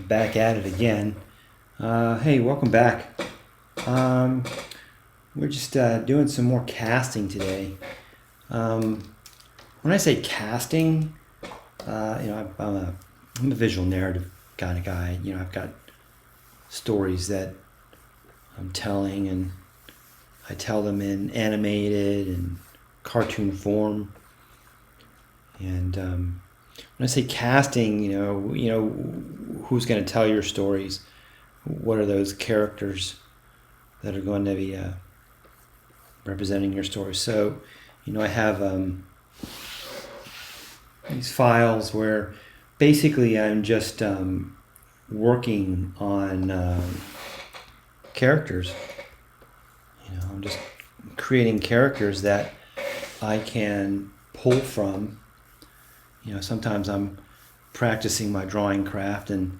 Back at it again. Hey, welcome back. We're just doing some more casting today. When I say casting, I'm a visual narrative kind of guy. I've got stories that I'm telling, and I tell them in animated and cartoon form. And when I say casting, who's going to tell your stories? What are those characters that are going to be representing your story? So, I have these files where basically I'm just working on characters. I'm just creating characters that I can pull from. Sometimes I'm practicing my drawing craft, and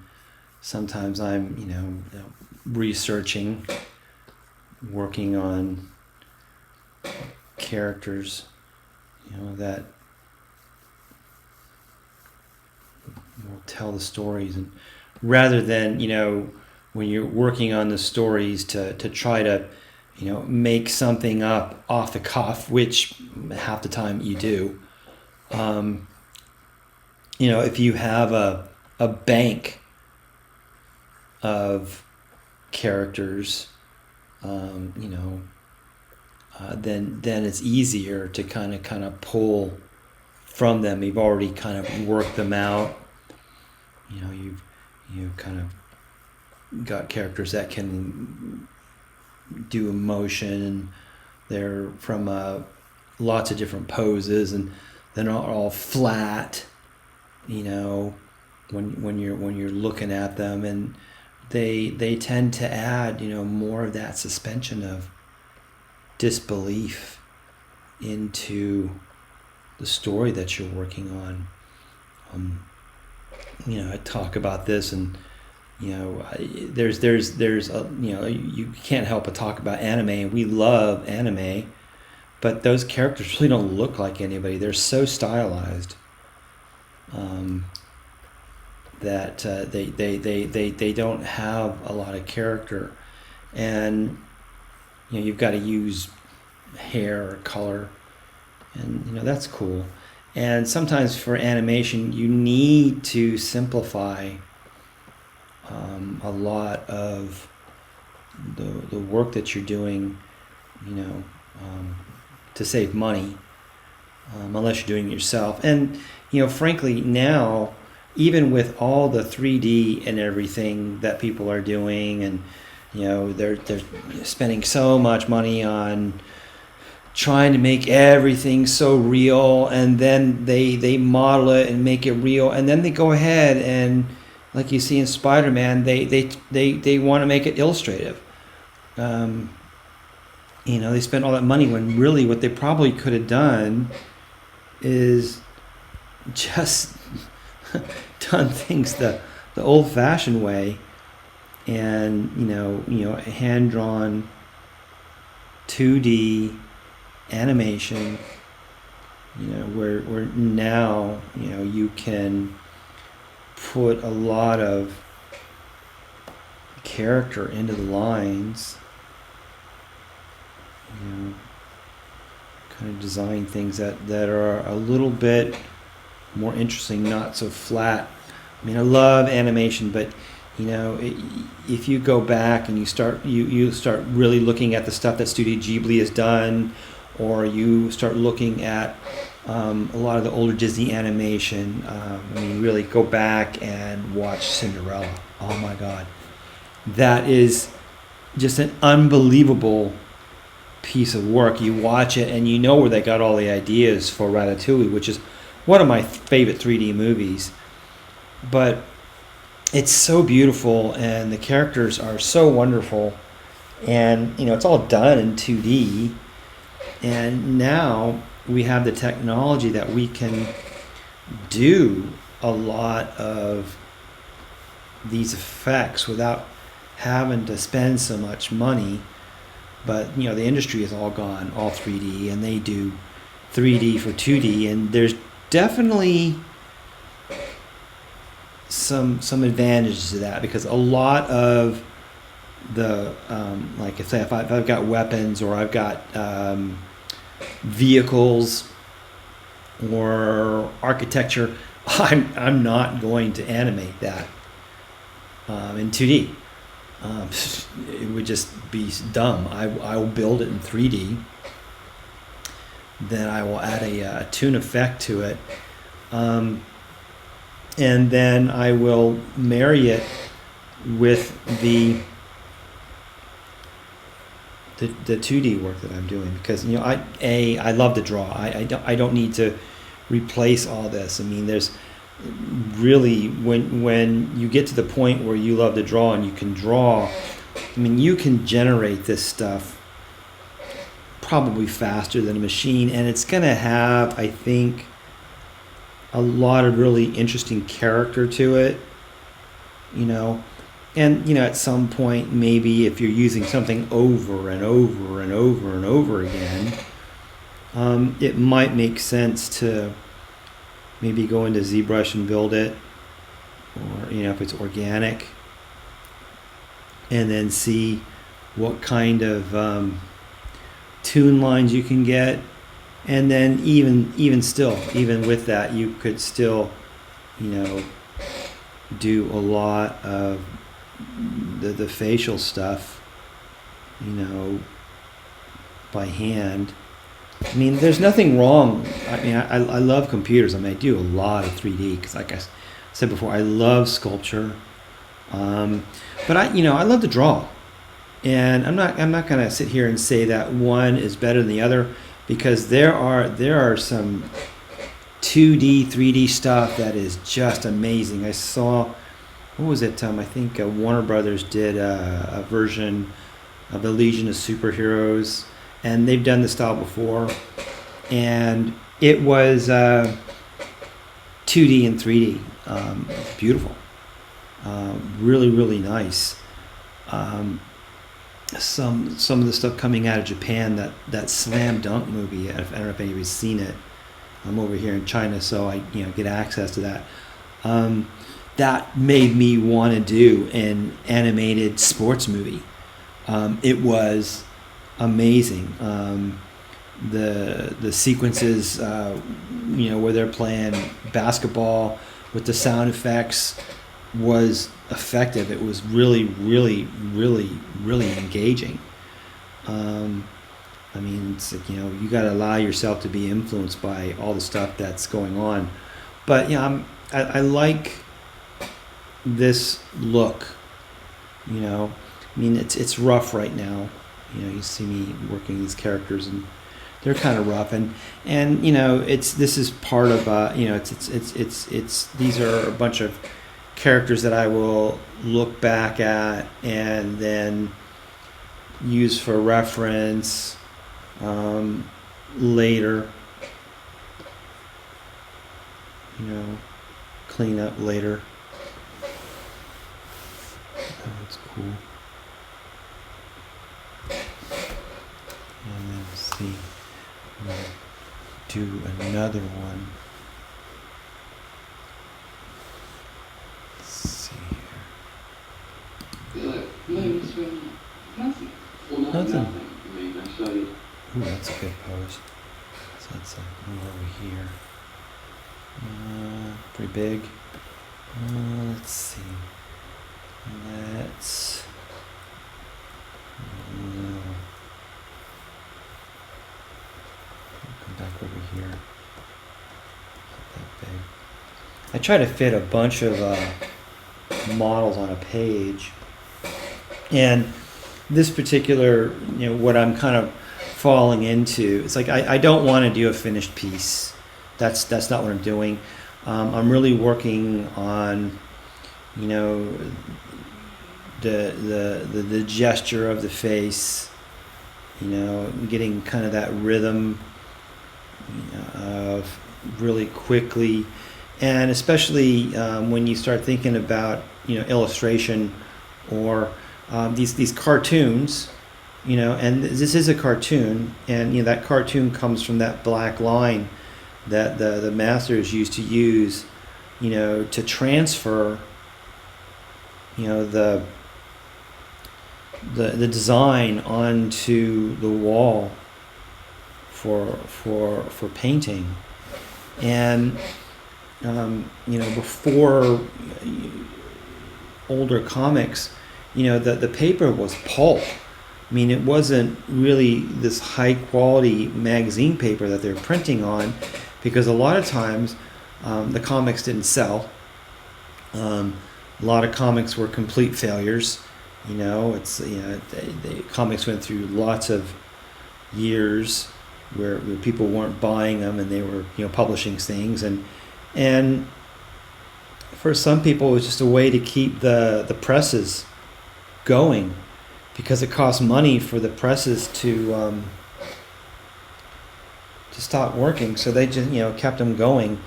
sometimes I'm, researching, working on characters, that will tell the stories. And rather than, when you're working on the stories to try to, make something up off the cuff, which half the time you do. If you have a bank of characters, then it's easier to kind of pull from them. You've already kind of worked them out. You've kind of got characters that can do emotion, and they're from lots of different poses, and they're not all flat. When you're looking at them, and they tend to add more of that suspension of disbelief into the story that you're working on. I talk about this, and there's you can't help but talk about anime, and we love anime, but those characters really don't look like anybody. They're so stylized. That they don't have a lot of character, and you've got to use hair or color, and that's cool. And sometimes for animation you need to simplify a lot of the work that you're doing, to save money, unless you're doing it yourself. And frankly, now, even with all the 3D and everything that people are doing, and they're spending so much money on trying to make everything so real, and then they model it and make it real, and then they go ahead and, like you see in Spider-Man, they want to make it illustrative. They spend all that money when really what they probably could have done is just done things the old-fashioned way, and hand-drawn 2D animation, where now you can put a lot of character into the lines, kind of design things that are a little bit more interesting, not so flat. I love animation, but if you go back and you start really looking at the stuff that Studio Ghibli has done, or you start looking at a lot of the older Disney animation, really go back and watch Cinderella. Oh my God, that is just an unbelievable piece of work. You watch it and you know where they got all the ideas for Ratatouille, which is one of my favorite 3D movies. But it's so beautiful, and the characters are so wonderful, and it's all done in 2D. And now we have the technology that we can do a lot of these effects without having to spend so much money. But the industry is all gone all 3D, and they do 3D for 2D, and there's definitely some advantages to that, because a lot of the like if I've got weapons, or I've got vehicles or architecture, I'm not going to animate that in 2D. It would just be dumb. I will build it in 3D. Then I will add a toon effect to it, and then I will marry it with the 2D work that I'm doing, because I love to draw. I don't need to replace all this. I mean, there's really, when you get to the point where you love to draw and you can draw, I mean, you can generate this stuff probably faster than a machine, and it's going to have, I think, a lot of really interesting character to it, and at some point, maybe if you're using something over and over and over and over again, it might make sense to maybe go into ZBrush and build it, or if it's organic, and then see what kind of toon lines you can get, and then even with that, you could still do a lot of the facial stuff by hand. I mean, there's nothing wrong. I mean, I love computers. I mean, I do a lot of 3D, because like I said before, I love sculpture, but I love to draw. And I'm not going to sit here and say that one is better than the other, because there are some 2D, 3D stuff that is just amazing. I saw, what was it? I think Warner Brothers did a version of the Legion of Superheroes, and they've done this style before, and it was 2D and 3D. Beautiful, really, really nice. Some of the stuff coming out of Japan, that Slam Dunk movie, I don't know if anybody's seen it. I'm over here in China, so I get access to that. That made me want to do an animated sports movie. It was amazing. The sequences, where they're playing basketball with the sound effects, was effective. It was really, really, really, really engaging. I mean, it's like, you got to allow yourself to be influenced by all the stuff that's going on. But I like this look. I mean, it's rough right now. You see me working these characters, and they're kind of rough, and this is part of it's these are a bunch of characters that I will look back at and then use for reference later, clean up later. Oh, that's cool. And then see, I'm gonna do another one. Let's see here. Nothing. Ooh, that's a good pose. So let's move over here. Pretty big. Let's see. Let's. Come back over here. Not that big. I try to fit a bunch of models on a page, and this particular, what I'm kind of falling into, it's like I don't want to do a finished piece. That's not what I'm doing. I'm really working on, the gesture of the face, getting kind of that rhythm of really quickly, and especially when you start thinking about illustration or these cartoons, and this is a cartoon, and that cartoon comes from that black line that the masters used to use, to transfer the design onto the wall for painting. And before older comics, the paper was pulp. I mean, it wasn't really this high quality magazine paper that they're printing on, because a lot of times the comics didn't sell. A lot of comics were complete failures. The comics went through lots of years where people weren't buying them, and they were publishing things, and for some people it was just a way to keep the presses going, because it cost money for the presses to stop working. So they just kept them going,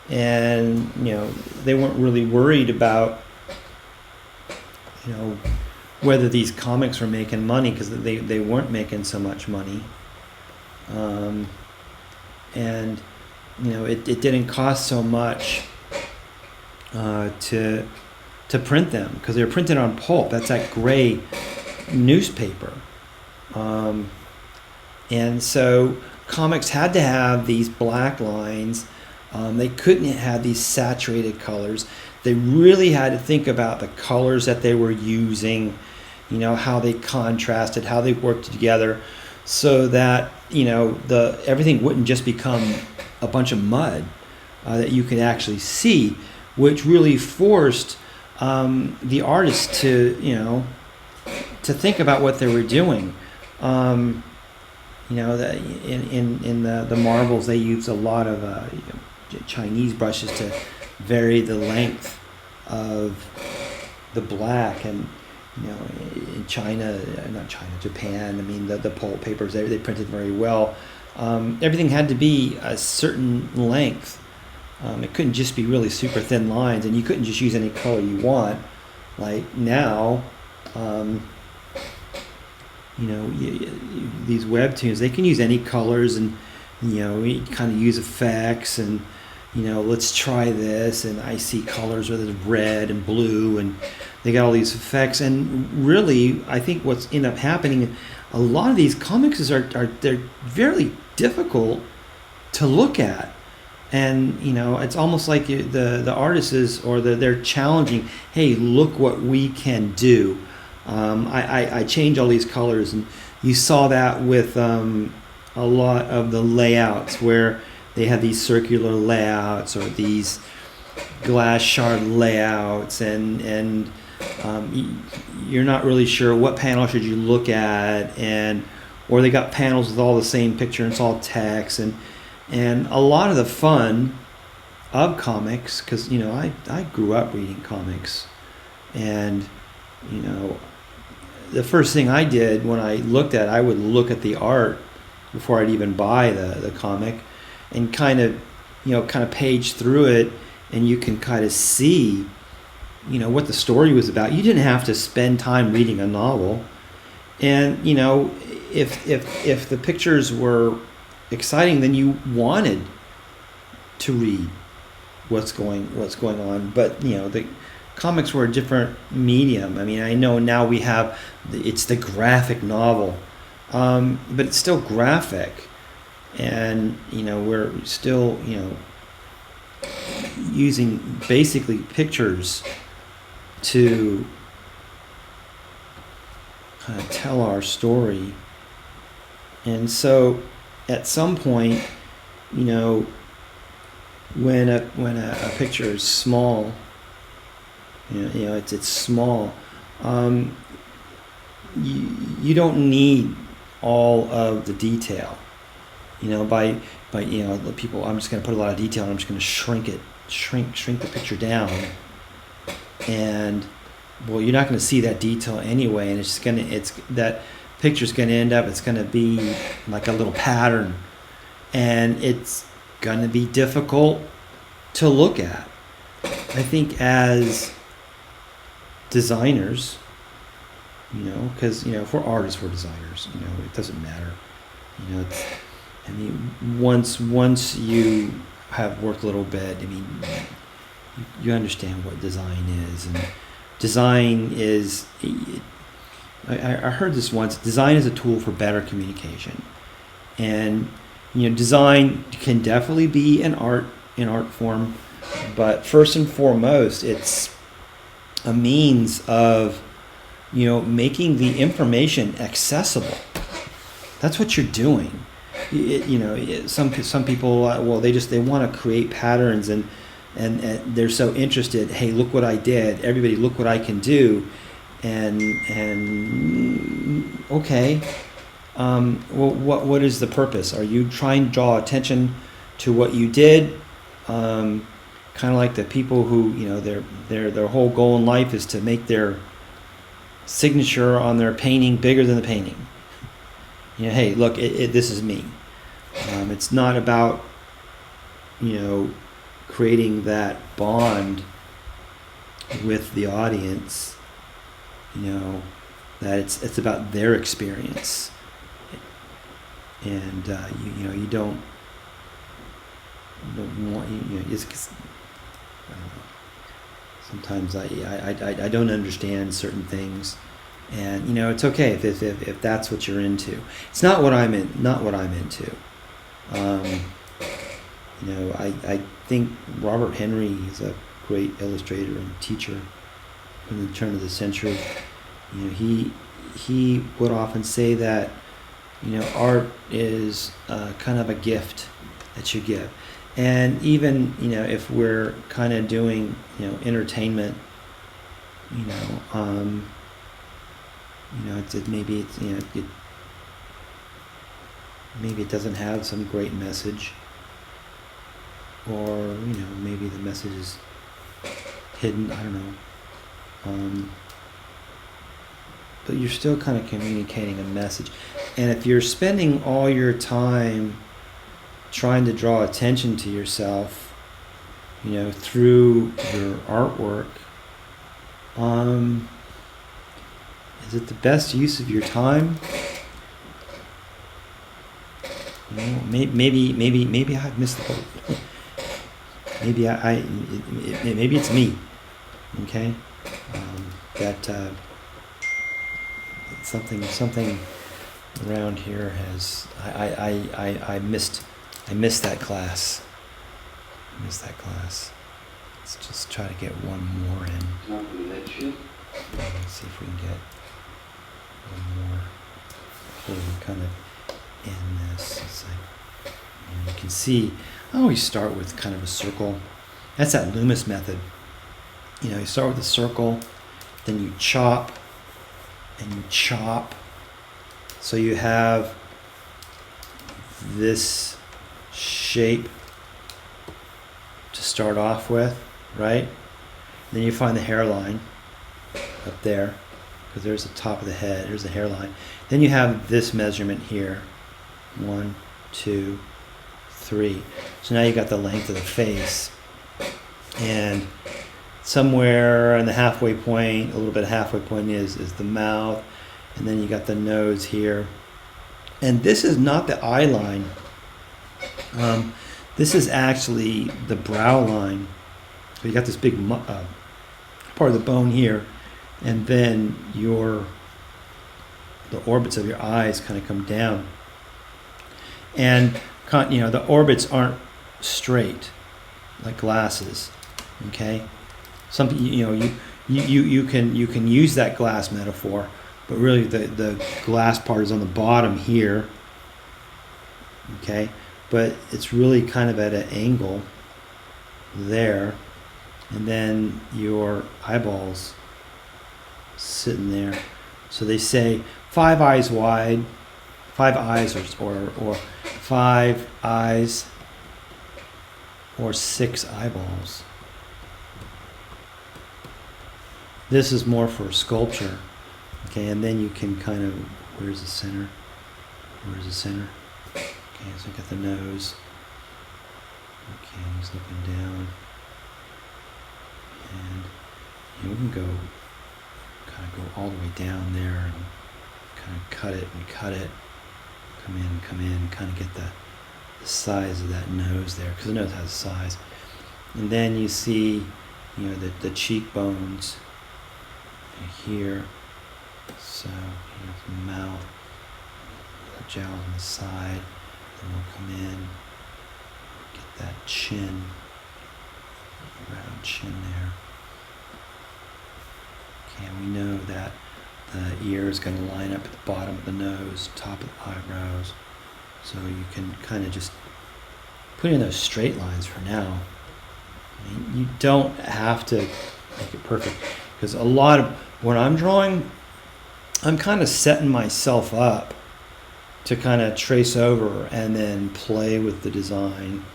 and they weren't really worried about whether these comics were making money, because they weren't making so much money. And it didn't cost so much to print them, because they were printed on pulp. That's that gray newspaper. And so comics had to have these black lines. They couldn't have these saturated colors. They really had to think about the colors that they were using, how they contrasted, how they worked together, so that everything wouldn't just become a bunch of mud that you could actually see, which really forced the artists to think about what they were doing. That in the marbles, they use a lot of Chinese brushes to vary the length of the black. And in Japan, I mean, the pulp papers, they printed very well. Everything had to be a certain length. It couldn't just be really super thin lines, and you couldn't just use any color you want. Like now, these webtoons, they can use any colors, and you kind of use effects, and let's try this, and I see colors where there's red and blue, and they got all these effects. And really, I think what's end up happening, a lot of these comics they're very difficult to look at. And it's almost like the artists they're challenging. Hey, look what we can do. I change all these colors, and you saw that with a lot of the layouts, where they have these circular layouts or these glass shard layouts, and you're not really sure what panel should you look at, or they got panels with all the same picture and it's all text, and a lot of the fun of comics, because I grew up reading comics, and the first thing I did when I looked at it, I would look at the art before I'd even buy the comic, and kind of page through it, and you can kind of see what the story was about. You didn't have to spend time reading a novel. And if the pictures were exciting, then you wanted to read what's going on. But the comics were a different medium. I mean, I know now it's the graphic novel, but it's still graphic, and we're still using basically pictures to kind of tell our story. And so at some point, when a picture is small, it's small, you don't need all of the detail. By the people, I'm just going to put a lot of detail, and I'm just going to shrink the picture down, and you're not going to see that detail anyway, and that picture's going to end up, it's going to be like a little pattern, and it's going to be difficult to look at. I think as designers, because if we're artists, we're designers. It doesn't matter. Once you have worked a little bit, you understand what design is, and design is, I heard this once, design is a tool for better communication. And, design can definitely be an art form, but first and foremost, it's a means of, making the information accessible. That's what you're doing. Some people, they want to create patterns and they're so interested. Hey, look what I did! Everybody, look what I can do! And okay, what is the purpose? Are you trying to draw attention to what you did? Kind of like the people who, their whole goal in life is to make their signature on their painting bigger than the painting. Hey, look, this is me. It's not about, creating that bond with the audience, that it's about their experience. And, you don't want, it's, I don't know. Sometimes I don't understand certain things. And it's okay if that's what you're into. It's not what I'm into. I think Robert Henry is a great illustrator and teacher from the turn of the century. He would often say that art is kind of a gift that you give. And even if we're kind of doing entertainment, maybe it doesn't have some great message, or maybe the message is hidden. I don't know. But you're still kind of communicating a message. And if you're spending all your time trying to draw attention to yourself, through your artwork, is it the best use of your time? Maybe I've missed the boat. Maybe it's me. Okay, that something around here has I missed that class. Let's just try to get one more in. Let's see if we can get one more before we kind of end this. It's like, you can see, I always start with kind of a circle. That's that Loomis method. You start with a circle, then you chop, and you chop. So you have this shape to start off with, right? Then you find the hairline up there, because there's the top of the head, there's the hairline. Then you have this measurement here, 1, 2, 3. So now you got the length of the face, and somewhere in the halfway point, a little bit of halfway point is the mouth, and then you got the nose here. And this is not the eye line. This is actually the brow line. So you got this big part of the bone here, and then the orbits of your eyes kind of come down. And the orbits aren't straight like glasses. Okay, you can use that glass metaphor, but really the glass part is on the bottom here. Okay, but it's really kind of at an angle there, and then your eyeballs sitting there. So they say 5 eyes wide, 5 eyes or 5 eyes or 6 eyeballs. This is more for sculpture. Okay, and then you can kind of, where's the center? Okay, so I got the nose. Okay, he's looking down. And we can go all the way down there and kind of cut it, come in, kind of get the size of that nose there, because the nose has size. And then you see, the cheekbones here. So here's the mouth, the jowl on the side, and we'll come in, get that chin, round chin there. Okay, and we know that the ear is going to line up at the bottom of the nose, top of the eyebrows. So you can kind of just put in those straight lines for now. I mean, you don't have to make it perfect, because a lot of when I'm drawing, I'm kind of setting myself up to kind of trace over and then play with the design,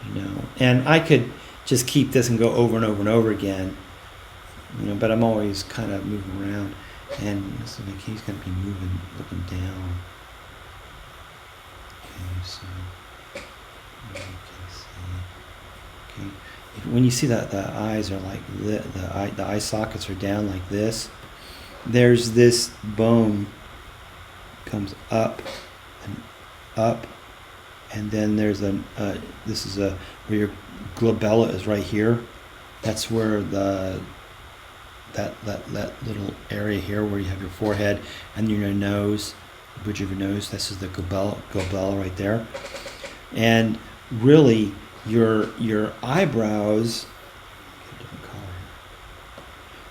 you know. And I could just keep this and go over and over and over again, you know, but I'm always kind of moving around. And this is like he's going to be moving, looking down. Okay, so you can see. Okay, when you see that the eyes are like the eye sockets are down like this, there's this bone comes up and up, and then there's this is where your glabella is right here. That's where that little area here where you have your forehead and your nose, the bridge of your nose. This is the glabella right there. And really, your eyebrows, get a different color.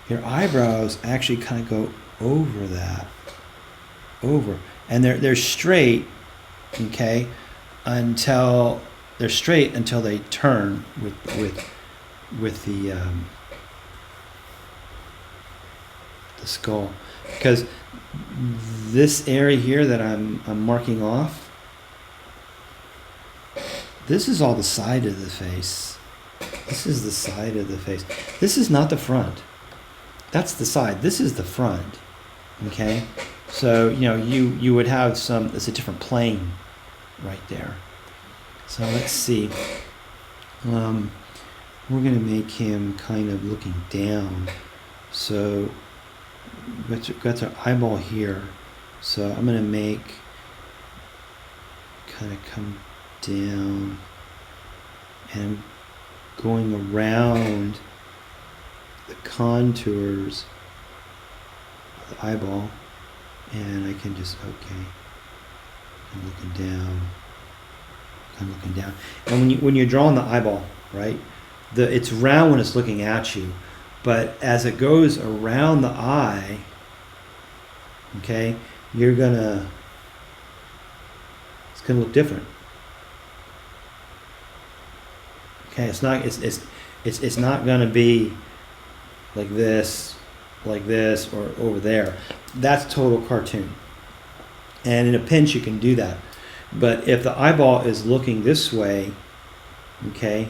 Your eyebrows actually kind of go over that, and they're straight, okay, until they turn with the skull, because this area here that I'm marking off, this is all the side of the face. This is the side of the face. This is not the front. That's the side. This is the front. Okay? So, you know, you would have it's a different plane right there. So let's see. We're going to make him kind of looking down. So we've got our eyeball here. So I'm going to make kind of come down and going around the contours of the eyeball, and I can just I'm looking down, and when you're drawing the eyeball, right, it's round when it's looking at you, but as it goes around the eye, okay, it's gonna look different. Okay, it's not going to be like this, or over there. That's total cartoon. And in a pinch, you can do that. But if the eyeball is looking this way, okay,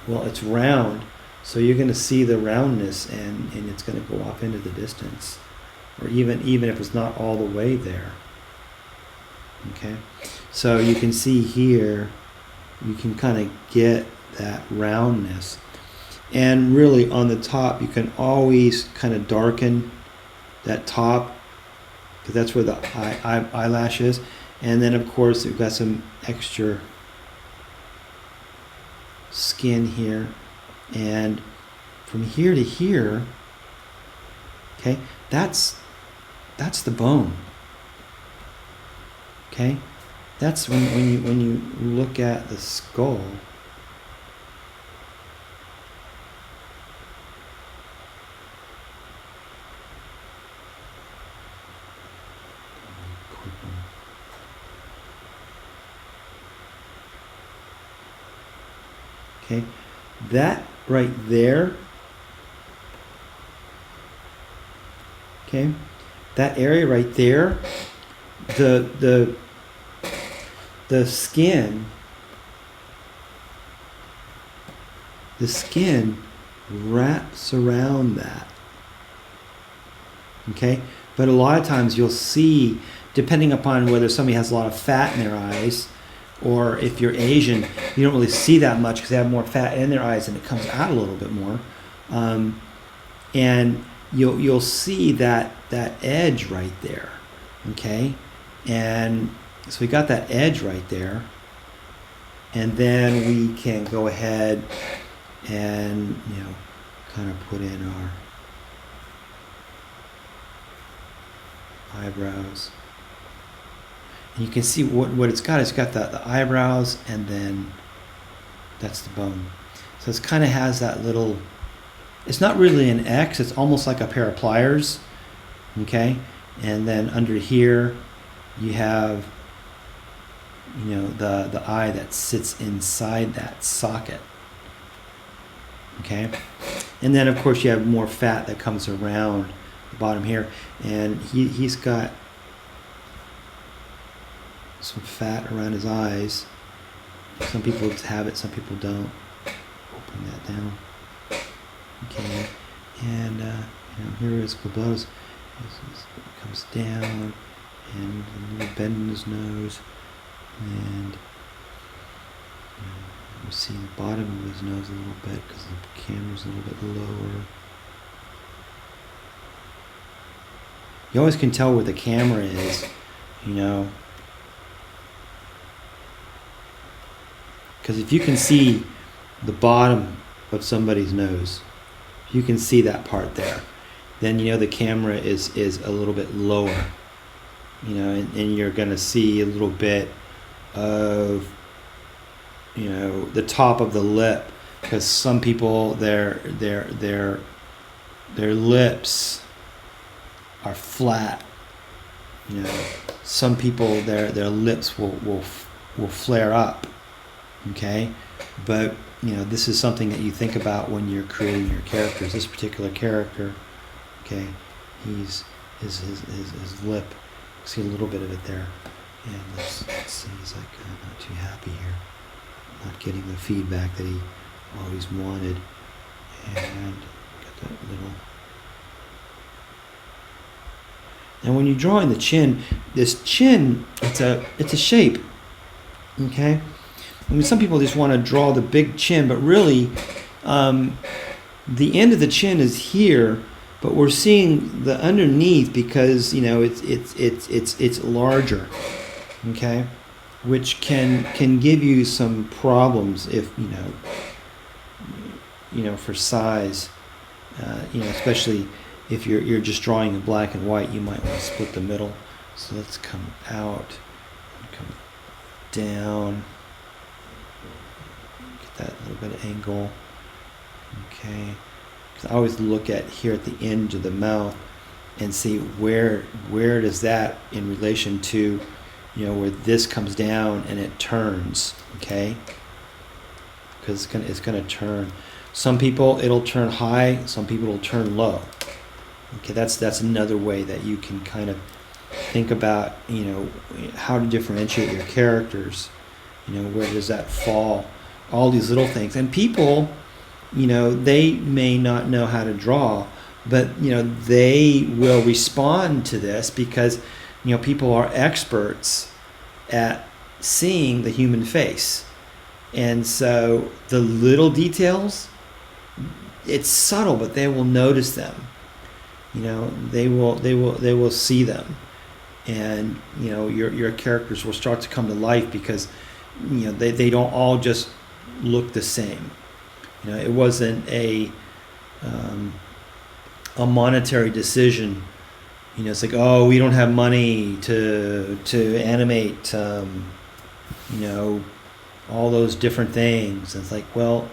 well, it's round, so you're going to see the roundness, and it's going to go off into the distance, or even if it's not all the way there. Okay, so you can see here, you can kind of get that roundness. And really on the top, you can always kind of darken that top, because that's where the eyelash is. And then of course we've got some extra skin here, and from here to here, okay, that's the bone. Okay, that's when you look at the skull. Okay, that right there, okay, that area right there, the skin wraps around that. Okay, but a lot of times you'll see, depending upon whether somebody has a lot of fat in their eyes, or if you're Asian, you don't really see that much because they have more fat in their eyes and it comes out a little bit more. And you'll see that edge right there, okay? And so we got that edge right there, and then we can go ahead and kind of put in eyebrows. And you can see what it's got. It's got the eyebrows, and then that's the bone. So it kind of has that little, it's not really an X, it's almost like a pair of pliers, okay? And then under here, you have, you know, the eye that sits inside that socket, okay? And then of course you have more fat that comes around the bottom here, and he's got some fat around his eyes. Some people have it, some people don't. Open that down. Okay, and you know, here is Globose. It comes down, and a little bend in his nose, and you see the bottom of his nose a little bit because the camera's a little bit lower. You always can tell where the camera is, you know. Because if you can see the bottom of somebody's nose, you can see that part there, then you know the camera is a little bit lower, you know, and you're going to see a little bit of, you know, the top of the lip, because some people their lips are flat, you know. Some people their lips will flare up. Okay, but you know, this is something that you think about when you're creating your characters. This particular character, okay, he's his lip. See a little bit of it there, and let's see. He's like not too happy here, not getting the feedback that he always wanted, and got that little. And when you're drawing the chin, this chin, it's a shape, okay. I mean, some people just want to draw the big chin, but really, the end of the chin is here, but we're seeing the underneath because, you know, it's larger, okay, which can give you some problems if you know for size, you know, especially if you're just drawing in black and white, you might want to split the middle. So let's come out, come down. That little bit of angle, okay. Because I always look at here at the end of the mouth and see where does that in relation to, you know, where this comes down and it turns, okay. Because it's gonna turn. Some people it'll turn high. Some people it'll turn low. Okay, that's another way that you can kind of think about, you know, how to differentiate your characters. You know, where does that fall? All these little things. And people, you know, they may not know how to draw, but, you know, they will respond to this because, you know, people are experts at seeing the human face. And so the little details, it's subtle, but they will notice them. You know, they will see them. And, you know, your characters will start to come to life because, you know, they don't all just look the same. You know, it wasn't a monetary decision. You know, it's like, oh, we don't have money to animate, you know, all those different things. It's like, well,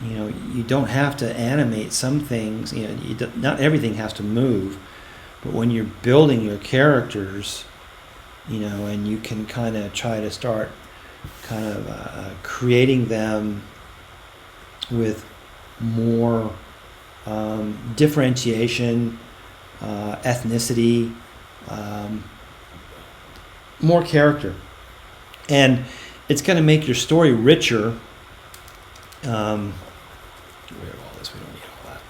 you know, you don't have to animate some things. You know, not everything has to move. But when you're building your characters, you know, and you can kind of try to start kind of creating them with more differentiation, ethnicity, more character, and it's going to make your story richer. Get rid of all this. We don't need all that.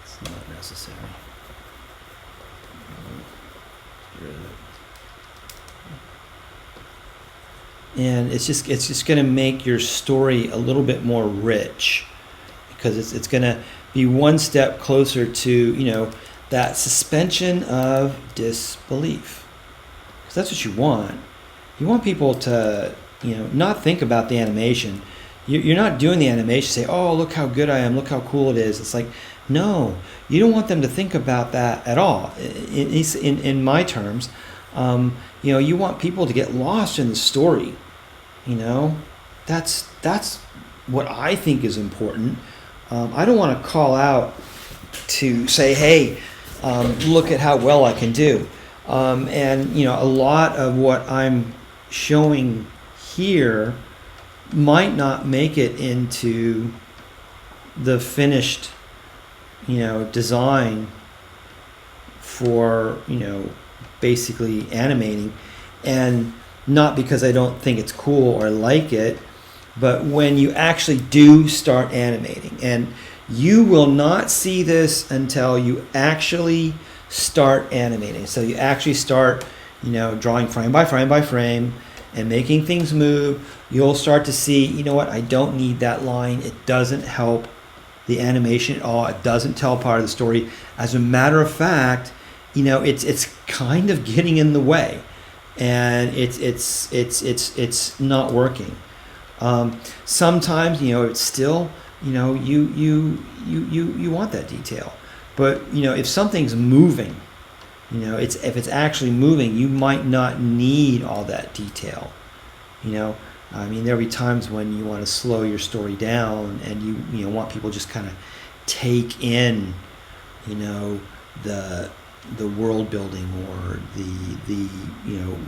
It's not necessary. Get rid of it. And it's just going to make your story a little bit more rich, because it's going to be one step closer to, you know, that suspension of disbelief. Because that's what you want. You want people to, you know, not think about the animation. You're not doing the animation, say, oh, look how good I am, look how cool it is. It's like, No, you don't want them to think about that at all. In my terms, you want people to get lost in the story. You know, that's what I think is important. I don't want to call out to say, hey, look at how well I can do. And a lot of what I'm showing here might not make it into the finished design for basically animating, and not because I don't think it's cool or like it, but when you actually do start animating, and you will not see this until you actually start animating. So you actually start drawing frame by frame by frame and making things move. You'll start to see, I don't need that line. It doesn't help the animation at all. It doesn't tell part of the story. As a matter of fact, it's kind of getting in the way, and it's not working. Sometimes it's still you want that detail, but if something's moving, if it's actually moving, you might not need all that detail. There'll be times when you want to slow your story down, and you want people just kind of take in, the world building, or the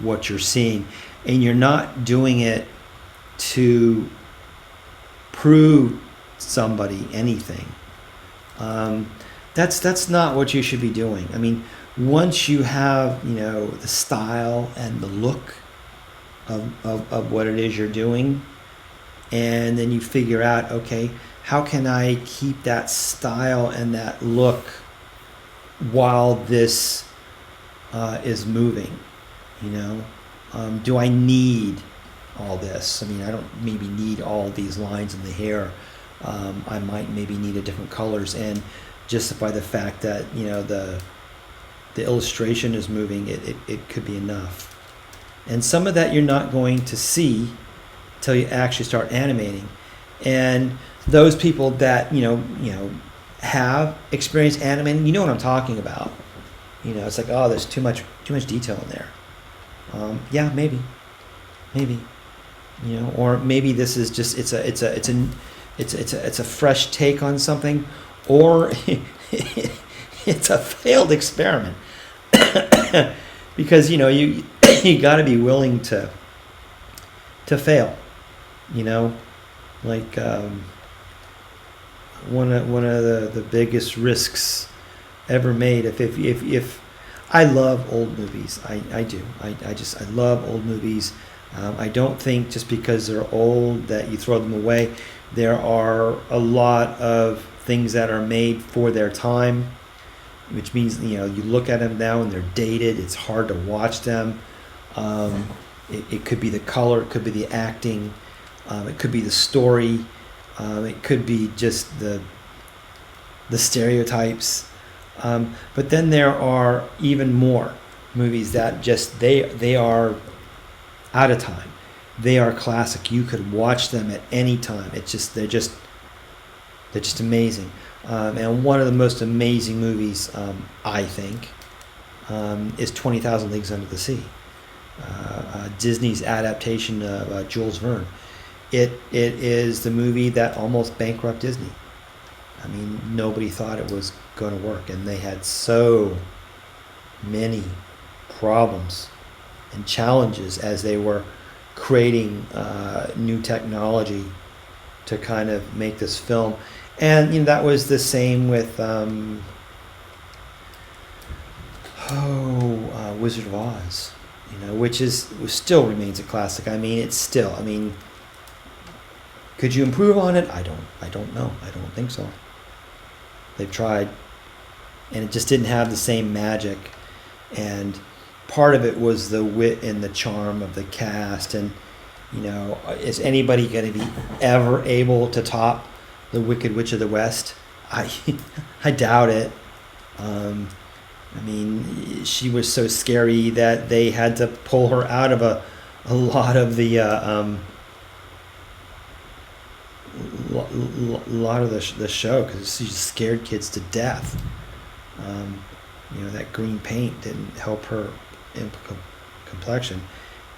what you're seeing, and you're not doing it to prove somebody anything. That's not what you should be doing. Once you have the style and the look of what it is you're doing, and then you figure out, okay, how can I keep that style and that look while this is moving? Do I need all this? I don't maybe need all these lines in the hair. I might maybe need a different colors, and just by the fact that the illustration is moving, it could be enough. And some of that you're not going to see till you actually start animating. And those people that have experience animating, what I'm talking about. It's like, oh, there's too much detail in there. Yeah, maybe, or maybe this is just it's a fresh take on something, or it's a failed experiment. Because you got to be willing to fail. Like one of the biggest risks ever made. If I love old movies, I do. I love old movies. I don't think just because they're old that you throw them away. There are a lot of things that are made for their time, which means you look at them now and they're dated. It's hard to watch them. It could be the color, it could be the acting, it could be the story, it could be just the stereotypes. But then there are even more movies that just they are out of time. They are classic. You could watch them at any time. They're just amazing. And one of the most amazing movies, I think, is 20,000 Leagues Under the Sea. Disney's adaptation of Jules Verne. It is the movie that almost bankrupted Disney. Nobody thought it was going to work, and they had so many problems and challenges as they were creating new technology to kind of make this film. And that was the same with Wizard of Oz, which still remains a classic. It's still. Could you improve on it? I don't know. I don't think so. They've tried, and it just didn't have the same magic. And part of it was the wit and the charm of the cast. And is anybody going to be ever able to top the Wicked Witch of the West? I doubt it. She was so scary that they had to pull her out of a lot of the lot of the show because she scared kids to death. That green paint didn't help her complexion,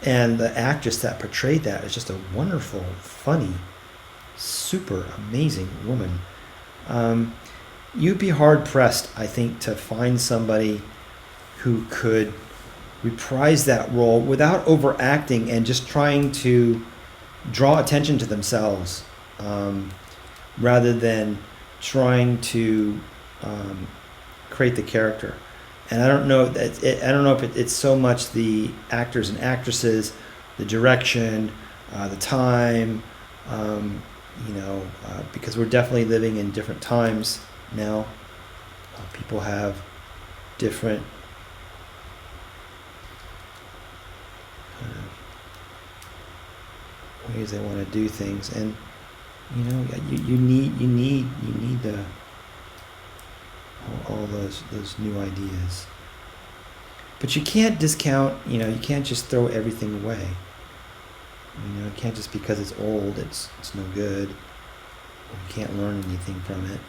and the actress that portrayed that is just a wonderful, funny, super amazing woman. You'd be hard pressed, I think, to find somebody who could reprise that role without overacting and just trying to draw attention to themselves, rather than trying to create the character. And I don't know if it's so much the actors and actresses, the direction, the time, because we're definitely living in different times now. People have different ways they want to do things, and you need the all those new ideas. But you can't discount. You can't just throw everything away. You can't just because it's old, it's no good. Or you can't learn anything from it.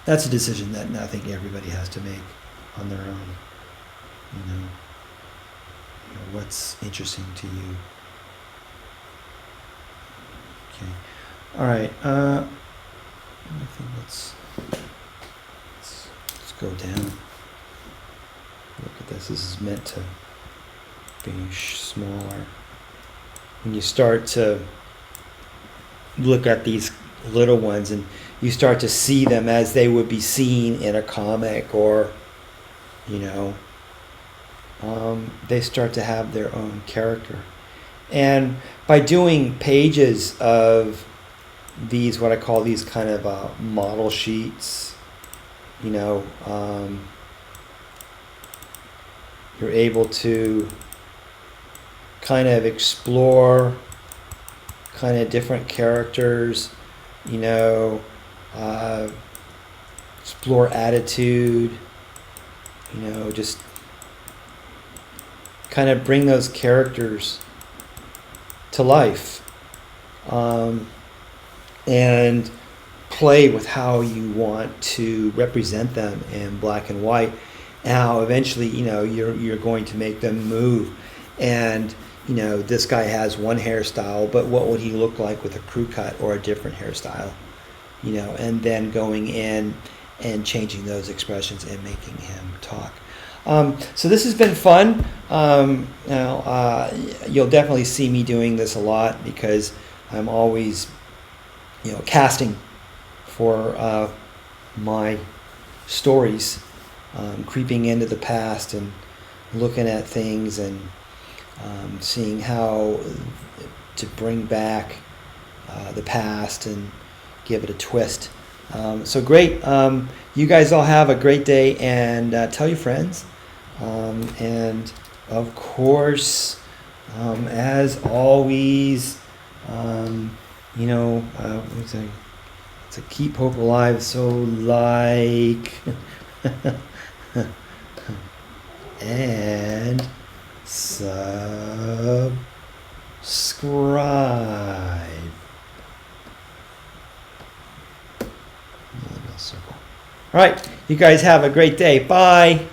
That's a decision that I think everybody has to make on their own. What's interesting to you. Okay. All right. I think let's go down. Look at this. This is meant to be smaller. When you start to look at these little ones and you start to see them as they would be seen in a comic, or they start to have their own character. And by doing pages of these, what I call these kind of model sheets, you're able to kind of explore kind of different characters, explore attitude, just kind of bring those characters to life, and play with how you want to represent them in black and white, and how eventually you're going to make them move. And this guy has one hairstyle, but what would he look like with a crew cut or a different hairstyle? And then going in and changing those expressions and making him talk. So this has been fun. You'll definitely see me doing this a lot because I'm always, casting for my stories, creeping into the past and looking at things and seeing how to bring back the past and give it a twist. So great. You guys all have a great day, and tell your friends. And of course, as always, to keep hope alive. So like and subscribe. Little circle. All right, you guys have a great day. Bye.